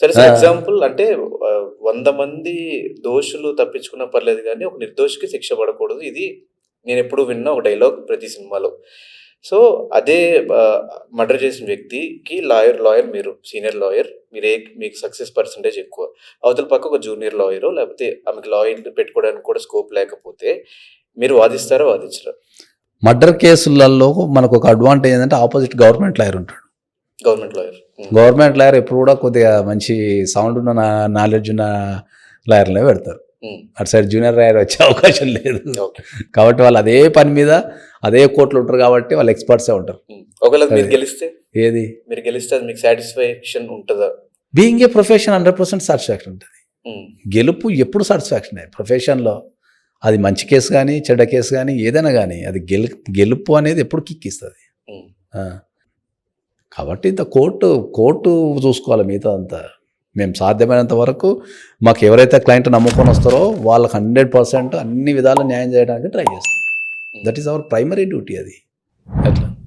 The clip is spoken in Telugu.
సరే సార్, ఎగ్జాంపుల్ అంటే 100 మంది దోషులు తప్పించుకున్నా పర్లేదు గానీ, ఒక నిర్దోషికి శిక్ష పడకూడదు. ఇది నేనెప్పుడూ విన్న ఒక డైలాగ్ ప్రతి సినిమాలో. సో, అదే మర్డర్ చేసిన వ్యక్తికి లాయర్ మీరు సీనియర్ లాయర్. మీకు సక్సెస్ పర్సెంటేజ్ ఎక్కువ. అవతల పక్క ఒక జూనియర్ లాయరో లేకపోతే ఆమెకి లాయర్ పెట్టుకోవడానికి కూడా స్కోప్ లేకపోతే మీరు వాదిస్తారా? వాదించరా? మర్డర్ కేసులలో మనకు ఒక అడ్వాంటేజ్ ఏంటంటే ఆపోజిట్ గవర్నమెంట్ లాయర్ ఉంటాడు. Government lawyer. గవర్నమెంట్ లాయర్ ఎప్పుడు కూడా కొద్దిగా మంచి సౌండ్ ఉన్న నాలెడ్జ్ ఉన్న లాయర్లే పెడతారు. అటు సైడ్ జూనియర్ లాయర్ వచ్చే అవకాశం లేదు. ఓకే. కాబట్టి వాళ్ళు అదే పని మీద అదే కోర్టులో ఉంటారు కాబట్టి వాళ్ళు ఎక్స్పర్ట్సే ఉంటారు. ఒకవేళ మీరు గెలిస్తే, ఏది మీరు గెలిస్తే అది మీకు సాటిస్ఫాక్షన్ ఉంటుందా? బీయింగ్ ఏ ప్రొఫెషన్ 100% సాటిస్ఫాక్షన్ ఉంటుంది. గెలుపు ఎప్పుడు సాటిస్ఫాక్షన్ ప్రొఫెషన్లో, అది మంచి కేసు కానీ చెడ్డ కేసు కానీ ఏదైనా కానీ అది గెలుపు అనేది ఎప్పుడు కిక్ ఇస్తుంది. కాబట్టి ఇంత కోర్టు చూసుకోవాలి. మిగతా అంతా మేము సాధ్యమైనంత వరకు మాకు ఎవరైతే క్లయింట్ నమ్ముకొని వస్తారో వాళ్ళకి 100% అన్ని విధాలు న్యాయం చేయడానికి ట్రై చేస్తాం. That is our primary duty. అది అట్లా.